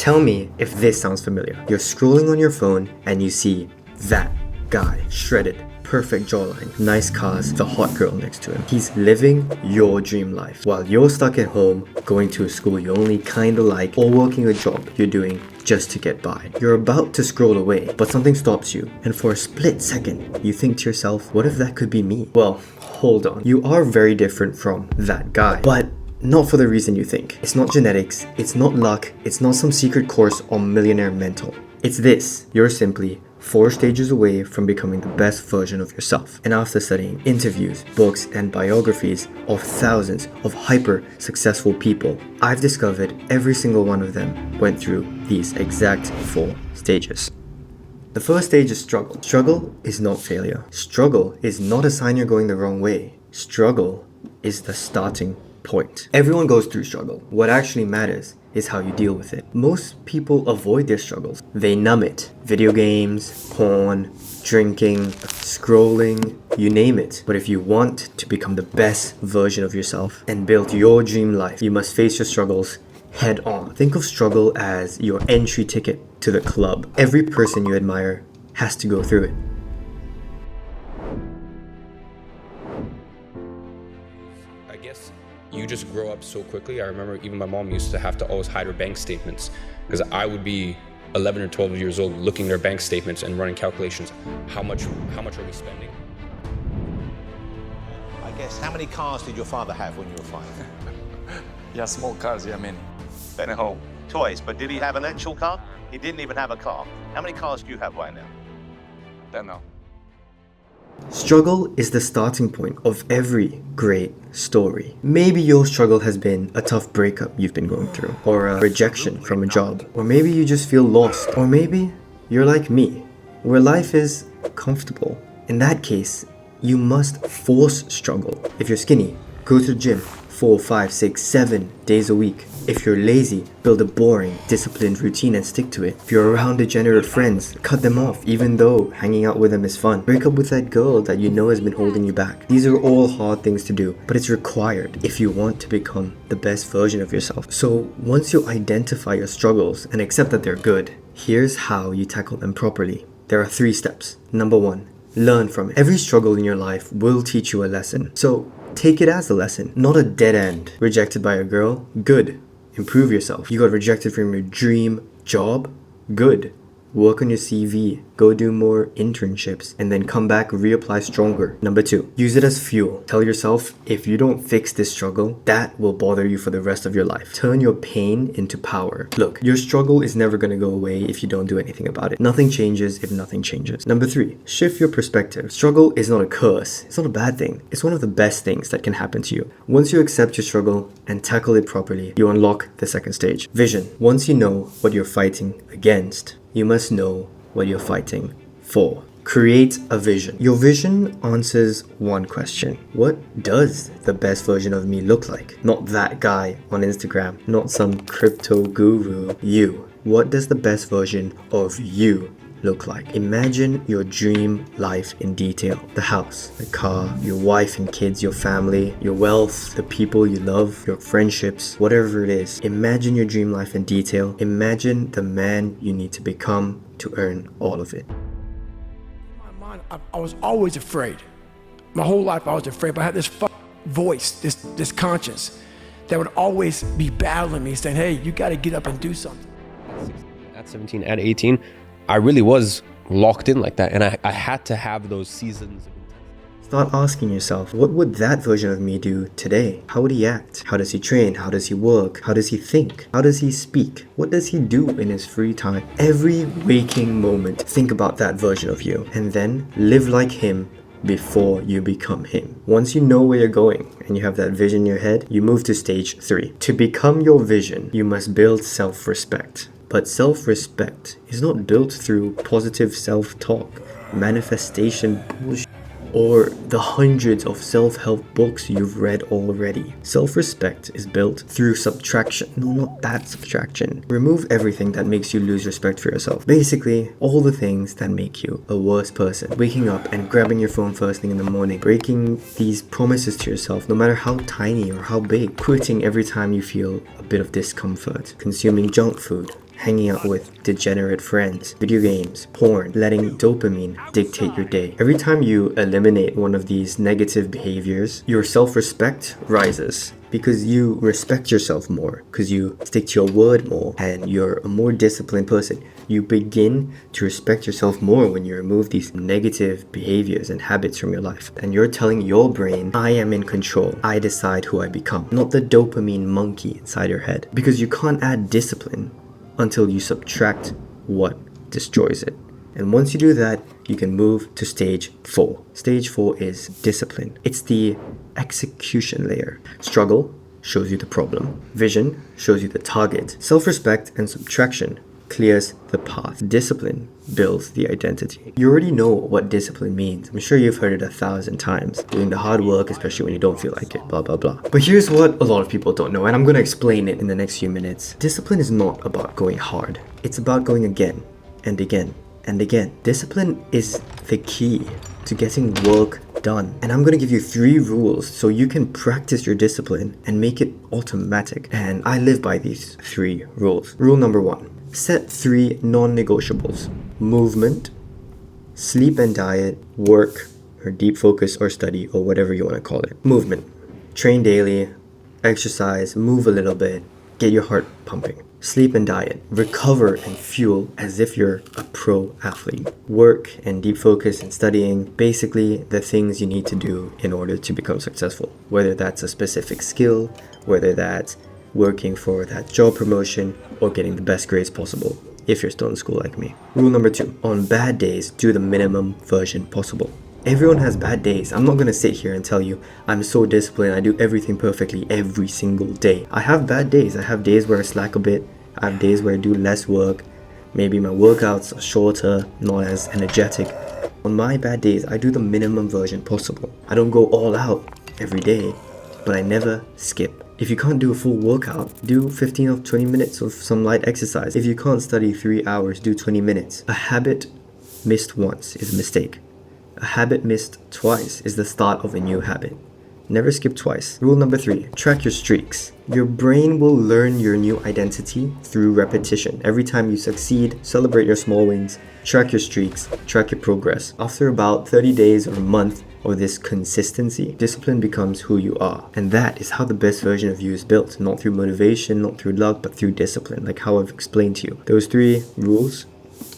Tell me if this sounds familiar. You're scrolling on your phone and you see that guy, shredded, perfect jawline, nice cars, the hot girl next to him. He's living your dream life while you're stuck at home, going to a school you only kinda like, or working a job you're doing just to get by. You're about to scroll away, but something stops you, and for a split second, you think to yourself, what if that could be me? Well, hold on. You are very different from that guy, but not for the reason you think. It's not genetics, it's not luck, it's not some secret course or millionaire mental. It's this. You're simply 4 stages away from becoming the best version of yourself. And after studying interviews, books, and biographies of thousands of hyper successful people, I've discovered every single one of them went through these exact 4 stages. The first stage is struggle. Struggle is not failure. Struggle is not a sign you're going the wrong way. Struggle is the starting point. Everyone goes through struggle. What actually matters is how you deal with it. Most people avoid their struggles. They numb it. Video games, porn, drinking, scrolling, you name it. But if you want to become the best version of yourself and build your dream life, you must face your struggles head on. Think of struggle as your entry ticket to the club. Every person you admire has to go through it. I guess you just grow up so quickly. I remember even my mom used to have to always hide her bank statements because I would be 11 or 12 years old looking at their bank statements and running calculations. How much are we spending? I guess, how many cars did your father have when you were 5? Yeah, small cars, yeah, I mean. Anyhow, toys, but did he have an actual car? He didn't even have a car. How many cars do you have right now? Don't know. Struggle is the starting point of every great story. Maybe your struggle has been a tough breakup you've been going through, or a rejection from a job, or maybe you just feel lost, or maybe you're like me, where life is comfortable. In that case, you must force struggle. If you're skinny, go to the gym 4, 5, 6, 7 days a week. If you're lazy, build a boring, disciplined routine and stick to it. If you're around degenerate friends, cut them off even though hanging out with them is fun. Break up with that girl that you know has been holding you back. These are all hard things to do, but it's required if you want to become the best version of yourself. So once you identify your struggles and accept that they're good, here's how you tackle them properly. There are 3 steps. Number 1, learn from it. Every struggle in your life will teach you a lesson. So take it as a lesson, not a dead end. Rejected by a girl? Good. Improve yourself. You got rejected from your dream job? Good. Work on your CV, go do more internships, and then come back, reapply stronger. Number 2, use it as fuel. Tell yourself, if you don't fix this struggle, that will bother you for the rest of your life. Turn your pain into power. Look, your struggle is never gonna go away if you don't do anything about it. Nothing changes if nothing changes. Number 3, shift your perspective. Struggle is not a curse. It's not a bad thing. It's one of the best things that can happen to you. Once you accept your struggle and tackle it properly, you unlock the second stage. Vision. Once you know what you're fighting against, you must know what you're fighting for. Create a vision. Your vision answers one question. What does the best version of me look like? Not that guy on Instagram, not some crypto guru. You. What does the best version of you look like? Imagine your dream life in detail. The house, the car, your wife and kids, your family, your wealth, the people you love, your friendships, whatever it is. Imagine your dream life in detail. Imagine the man you need to become to earn all of it. In my mind, I was always afraid. My whole life I was afraid, but I had this voice, this conscience that would always be battling me, saying, hey, you got to get up and do something. At 17, at 18, I really was locked in like that, and I had to have those seasons of intensity. Start asking yourself, what would that version of me do today? How would he act? How does he train? How does he work? How does he think? How does he speak? What does he do in his free time? Every waking moment, think about that version of you, and then live like him before you become him. Once you know where you're going and you have that vision in your head, you move to stage 3. To become your vision, you must build self-respect. But self-respect is not built through positive self-talk, manifestation bullshit, or the hundreds of self-help books you've read already. Self-respect is built through subtraction. No, not that subtraction. Remove everything that makes you lose respect for yourself. Basically, all the things that make you a worse person. Waking up and grabbing your phone first thing in the morning. Breaking these promises to yourself, no matter how tiny or how big. Quitting every time you feel a bit of discomfort. Consuming junk food. hanging out with degenerate friends, video games, porn, letting dopamine dictate your day. Every time you eliminate one of these negative behaviors, your self-respect rises because you respect yourself more, because you stick to your word more, and you're a more disciplined person. You begin to respect yourself more when you remove these negative behaviors and habits from your life. And you're telling your brain, I am in control. I decide who I become, not the dopamine monkey inside your head. Because you can't add discipline until you subtract what destroys it. And once you do that, you can move to stage 4. Stage 4 is discipline. It's the execution layer. Struggle shows you the problem. Vision shows you the target. Self-respect and subtraction clears the path. Discipline builds the identity. You already know what discipline means. I'm sure you've heard it 1,000 times. Doing the hard work, especially when you don't feel like it, blah, blah, blah. But here's what a lot of people don't know, and I'm going to explain it in the next few minutes. Discipline is not about going hard. It's about going again and again and again. Discipline is the key to getting work done. And I'm going to give you 3 rules so you can practice your discipline and make it automatic. And I live by these 3 rules. Rule number 1. Set 3 non-negotiables: movement, sleep and diet, work, or deep focus or study, or whatever you want to call it. Movement. Train daily, exercise, move a little bit, get your heart pumping. Sleep and diet. Recover and fuel as if you're a pro athlete. Work and deep focus and studying, basically the things you need to do in order to become successful. Whether that's a specific skill, whether that's working for that job promotion, or getting the best grades possible if you're still in school like me. Rule number 2. On bad days, do the minimum version possible. Everyone has bad days. I'm not going to sit here and tell you I'm so disciplined, I do everything perfectly every single day. I have bad days. I have days where I slack a bit. I have days where I do less work. Maybe my workouts are shorter, not as energetic. On my bad days, I do the minimum version possible. I don't go all out every day, but I never skip. If you can't do a full workout, do 15 or 20 minutes of some light exercise. If you can't study 3 hours, do 20 minutes. A habit missed once is a mistake. A habit missed twice is the start of a new habit. Never skip twice. Rule number 3, track your streaks. Your brain will learn your new identity through repetition. Every time you succeed, celebrate your small wins, track your streaks, track your progress. After about 30 days or a month of this consistency, discipline becomes who you are. And that is how the best version of you is built. Not through motivation, not through luck, but through discipline, like how I've explained to you. Those 3 rules,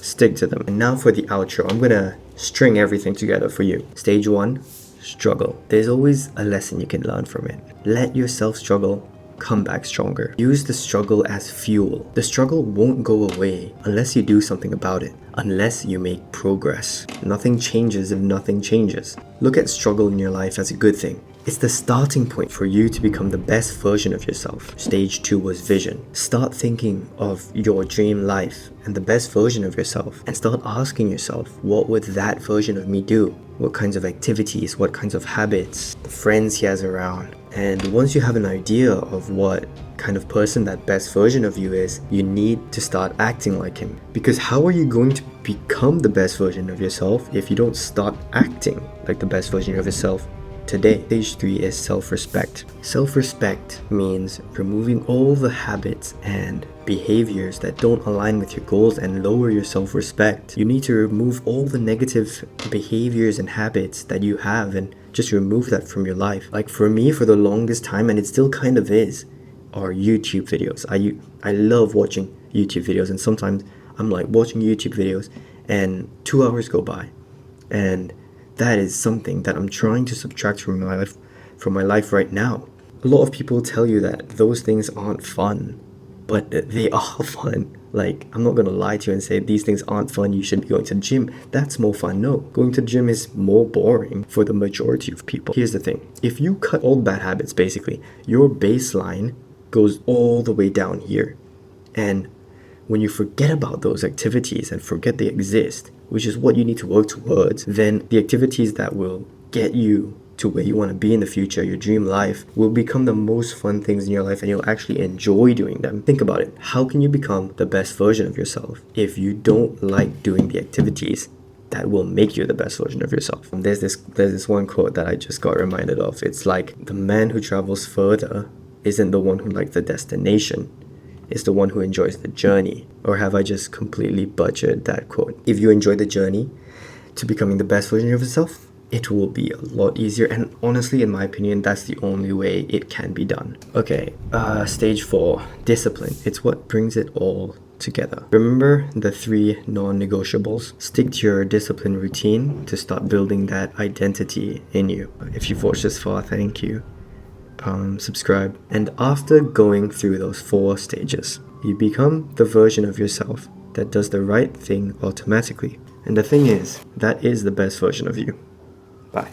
stick to them. And now for the outro. I'm gonna string everything together for you. Stage 1, struggle. There's always a lesson you can learn from it. Let yourself struggle, come back stronger. Use the struggle as fuel. The struggle won't go away unless you do something about it, unless you make progress. Nothing changes if nothing changes. Look at struggle in your life as a good thing. It's the starting point for you to become the best version of yourself. Stage 2 was vision. Start thinking of your dream life and the best version of yourself, and start asking yourself, what would that version of me do? What kinds of activities, what kinds of habits, the friends he has around. And once you have an idea of what kind of person that best version of you is, you need to start acting like him. Because how are you going to become the best version of yourself if you don't start acting like the best version of yourself today? Stage 3 is self-respect. Self-respect means removing all the habits and behaviors that don't align with your goals and lower your self-respect. You need to remove all the negative behaviors and habits that you have and just remove that from your life. Like for me, for the longest time, and it still kind of is, are YouTube videos. I love watching YouTube videos, and sometimes I'm like watching YouTube videos and 2 hours go by, and that is something that I'm trying to subtract from my life right now. A lot of people tell you that those things aren't fun, but they are fun. Like, I'm not gonna lie to you and say these things aren't fun, you should be going to the gym. That's more fun. No, going to the gym is more boring for the majority of people. Here's the thing. If you cut all bad habits, basically, your baseline goes all the way down here. And when you forget about those activities and forget they exist, which is what you need to work towards, then the activities that will get you to where you want to be in the future, your dream life, will become the most fun things in your life, and you'll actually enjoy doing them. Think about it. How can you become the best version of yourself if you don't like doing the activities that will make you the best version of yourself? And there's this one quote that I just got reminded of. It's like, the man who travels further isn't the one who likes the destination. is the one who enjoys the journey. Or have I just completely butchered that quote? If you enjoy the journey to becoming the best version of yourself, it will be a lot easier, and honestly, in my opinion, that's the only way it can be done. Okay, stage 4, discipline. It's what brings it all together. Remember the 3 non-negotiables? Stick to your discipline routine to start building that identity in you. If you've watched this far, thank you. Subscribe. And after going through those 4 stages, you become the version of yourself that does the right thing automatically. And the thing is, that is the best version of you. Bye.